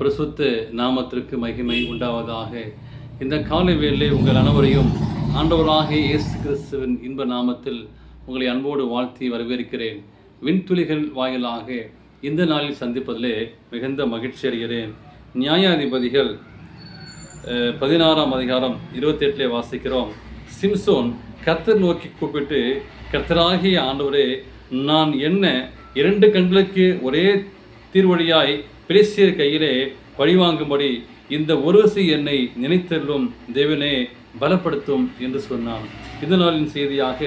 பிரசுத்த நாமத்திற்கு மகிமை உண்டாவதாக. இந்த காலை வேளையிலே உங்கள் அனைவரையும் ஆண்டவராகிய இயேசு கிறிஸ்துவின் இன்ப நாமத்தில் உங்களை அன்போடு வாழ்த்தி வரவேற்கிறேன். விண்துளிகள் வாயிலாக இந்த நாளில் சந்திப்பதிலே மிகுந்த மகிழ்ச்சி அடைகிறேன். நியாயாதிபதிகள் 16ஆம் அதிகாரம் 28 வாசிக்கிறோம். சிம்சோன் கர்த்தர் நோக்கி கூப்பிட்டு, கர்த்தராகிய ஆண்டவரே, நான் என்ன 2 கண்களுக்கு ஒரே தீர்வழியாய் பெலிஸ்தியர் கையிலே பழிவாங்கும்படி இந்த ஒரு விசை என்னை நினைத்தருளும் தேவனே, பலப்படுத்தும் என்று சொன்னான். இந்த நாளின் செய்தியாக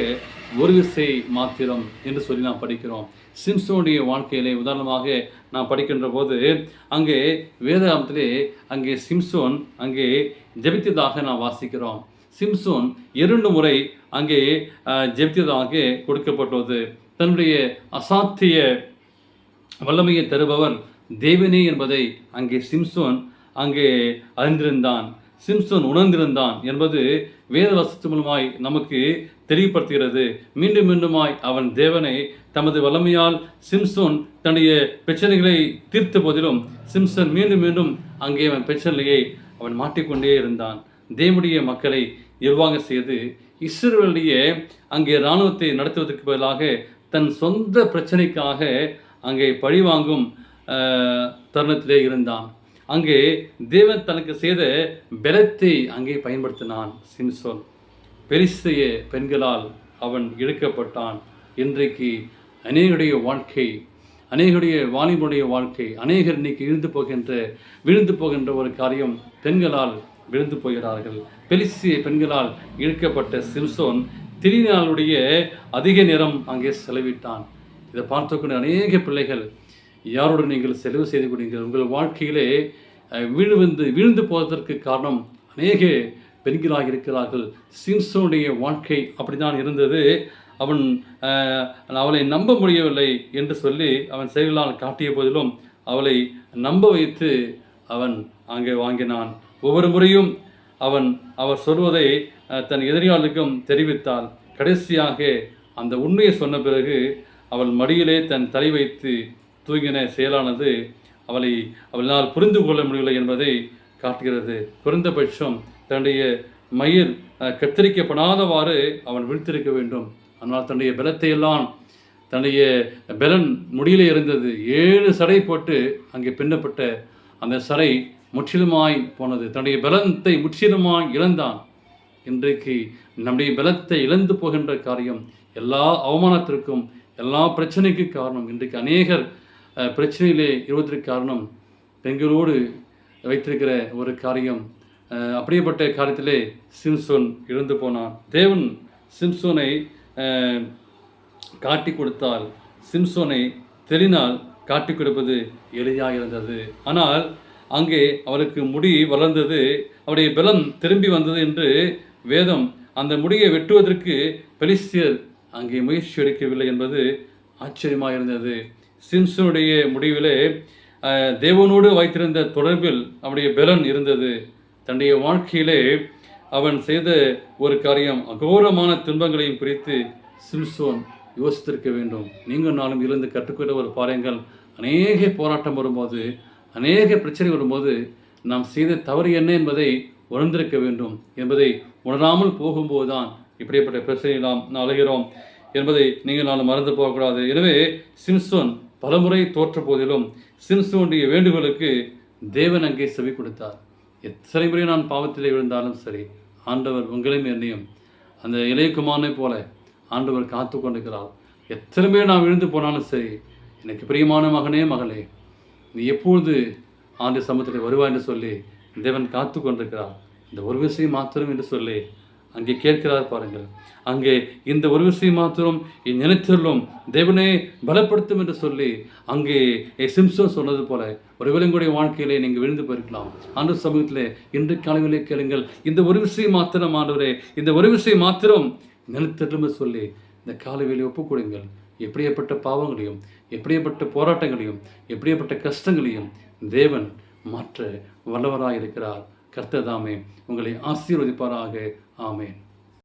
ஒரு விசை மாத்திரம் என்று சொல்லி நாம் படிக்கிறோம். சிம்சோனுடைய வாழ்க்கையிலே உதாரணமாக நாம் படிக்கின்ற போது அங்கே வேதாகமத்திலே அங்கே சிம்சோன் அங்கே ஜெபித்ததாக நாம் வாசிக்கிறோம். சிம்சோன் 2 முறை அங்கே ஜெபித்ததாக கொடுக்கப்பட்டது. தன்னுடைய அசாத்திய வல்லமையை தருபவர் தேவனே என்பதை அங்கே சிம்சோன் அங்கே அறிந்திருந்தான், சிம்சோன் உணர்ந்திருந்தான் என்பது வேதவசத்து மூலமாய் நமக்கு தெளிவுபடுத்துகிறது. மீண்டும் மீண்டுமாய் அவன் தேவனை தமது வல்லமையால் சிம்சோன் தன்னுடைய பிரச்சனைகளை தீர்த்த போதிலும் சிம்சோன் மீண்டும் மீண்டும் அங்கே அவன் பிரச்சனையை அவன் மாட்டிக்கொண்டே இருந்தான். தேவனுடைய மக்களை நிர்வாக செய்து இஸ்ரவேலுடைய அங்கே இராணுவத்தை நடத்துவதற்கு பதிலாக தன் சொந்த பிரச்சனைக்காக அங்கே பழிவாங்கும் தருணத்திலே இருந்தான். அங்கே தேவன் தனக்கு செய்த பலத்தை அங்கே பயன்படுத்தினான். சிம்சோன் பெலிஸ்திய பெண்களால் அவன் இழுக்கப்பட்டான். இன்றைக்கு அநேகருடைய வாழ்க்கை, அநேகருடைய வாலிபனுடைய வாழ்க்கை, அநேகர் இன்னைக்கு விழுந்து போகின்ற ஒரு காரியம், பெண்களால் விழுந்து போகிறார்கள். பெலிஸ்திய பெண்களால் இழுக்கப்பட்ட சிம்சோன் திருநாளுடைய அதிக நேரம் அங்கே செலவிட்டான். இதை பார்த்துக்கொண்டு அநேக பிள்ளைகள் யாரோடு நீங்கள் செலவு செய்து கொண்டீர்கள், உங்கள் வாழ்க்கையிலே வீழ்ந்து போவதற்கு காரணம் அநேக பெண்களாக இருக்கிறார்கள். சிம்சோனுடைய வாழ்க்கை அப்படிதான் இருந்தது. அவளை நம்ப முடியவில்லை என்று சொல்லி அவன் செயல்களால் காட்டிய போதிலும் அவளை நம்ப வைத்து அவன் அங்கே வாங்கினான். ஒவ்வொரு முறையும் அவர் சொல்வதை தன் எதிரியாளுக்கும் தெரிவித்தாள். கடைசியாக அந்த உண்மையை சொன்ன பிறகு அவள் மடியிலே தன் தலை வைத்து தூங்கின செயலானது அவளால் புரிந்து கொள்ள முடியவில்லை என்பதை காட்டுகிறது. குறைந்தபட்சம் தன்னுடைய மயிர் கத்தரிக்கப்படாதவாறு அவன் விழித்திருக்க வேண்டும். ஆனால் தன்னுடைய பலத்தையெல்லாம், தன்னுடைய பலன் முடியிலே இருந்தது. 7 சடை போட்டு அங்கே பின்னப்பட்ட அந்த சடை முற்றிலுமாய் போனது. தன்னுடைய பலத்தை முற்றிலுமாய் இழந்தான். இன்றைக்கு நம்முடைய பலத்தை இழந்து போகின்ற காரியம், எல்லா அவமானத்திற்கும் எல்லா பிரச்சனைக்கு காரணம். இன்றைக்கு அநேகர் பிரச்சனையிலே இருவதற்கு காரணம் பெண்களோடு வைத்திருக்கிற ஒரு காரியம். அப்படியேப்பட்ட காரியத்திலே சிம்சோன் இழந்து போனான். தேவன் சிம்சோனை காட்டி கொடுத்தால், சிம்சோனை தெளினால் காட்டி கொடுப்பது எளிதாக இருந்தது. ஆனால் அங்கே அவளுக்கு முடி வளர்ந்தது, அவருடைய பலம் திரும்பி வந்தது என்று வேதம் அந்த முடியை வெட்டுவதற்கு பெலிஸ்தியர் அங்கே முயற்சி எடுக்கவில்லை என்பது ஆச்சரியமாக இருந்தது. சிம்சோனுடைய முடிவிலே தேவனோடு வைத்திருந்த தொடர்பில் அவனுடைய பலன் இருந்தது. தன்னுடைய வாழ்க்கையிலே அவன் செய்த ஒரு காரியம், அகோரமான துன்பங்களையும் குறித்து சிம்சோன் யோசித்திருக்க வேண்டும். நீங்கள் நானும் இருந்து கற்றுக்கொண்ட ஒரு பாருங்கள், அநேக போராட்டம் வரும்போது, அநேக பிரச்சனை வரும்போது நாம் செய்த தவறு என்ன என்பதை உணர்ந்திருக்க வேண்டும். என்பதை உணராமல் போகும்போது தான் இப்படிப்பட்ட பிரச்சனை நாம் அழைகிறோம் என்பதை நீங்கள் நான் மறந்து போகக்கூடாது. எனவே சிம்சோன் பலமுறை தோற்ற போதிலும் சிம்சோனுடைய வேண்டுகோளுக்கு தேவன் அங்கே செவி கொடுத்தார். எத்தனை முறை நான் பாவத்திலே விழுந்தாலும் சரி, ஆண்டவர் உங்களையும் என்னையும் அந்த இளையகுமாரனை போல ஆண்டவர் காத்து கொண்டிருக்கிறார். எத்தனை பேர் நான் விழுந்து போனாலும் சரி, எனக்கு பிரியமான மகனே மகளே, நீ எப்பொழுது ஆண்டு சமூகத்தில் வருவாய் என்று சொல்லி தேவன் காத்து கொண்டிருக்கிறார். இந்த ஒரு விஷயம் மாத்திரம் என்று சொல்லி அங்கே கேட்கிறார் பாருங்கள். அங்கே இந்த ஒரு விஷயம் மாத்திரம் நினைத்தருளும் தேவனே, பலப்படுத்தும் என்று சொல்லி அங்கே சிம்சோன் சொன்னது போல ஒருவேளை உங்களுடைய வாழ்க்கையிலே நீங்கள் விழுந்து போயிருக்கலாம். ஆண்டு சமூகத்திலே இன்று காலையிலே கேளுங்கள், இந்த ஒரு விஷயம் மாத்திரம் ஆண்டவரே, இந்த ஒரு விஷயம் மாத்திரம் நினைத்தருளும் சொல்லி இந்த காலையிலே ஒப்புக்கொடுங்கள். எப்படியேப்பட்ட பாவங்களையும், எப்படியேப்பட்ட போராட்டங்களையும், எப்படியேப்பட்ட கஷ்டங்களையும் தேவன் மாற்ற வல்லவராக இருக்கிறார். கர்த்தர் தாமே உங்களை ஆசீர்வதிப்பாராக. ஆமென்.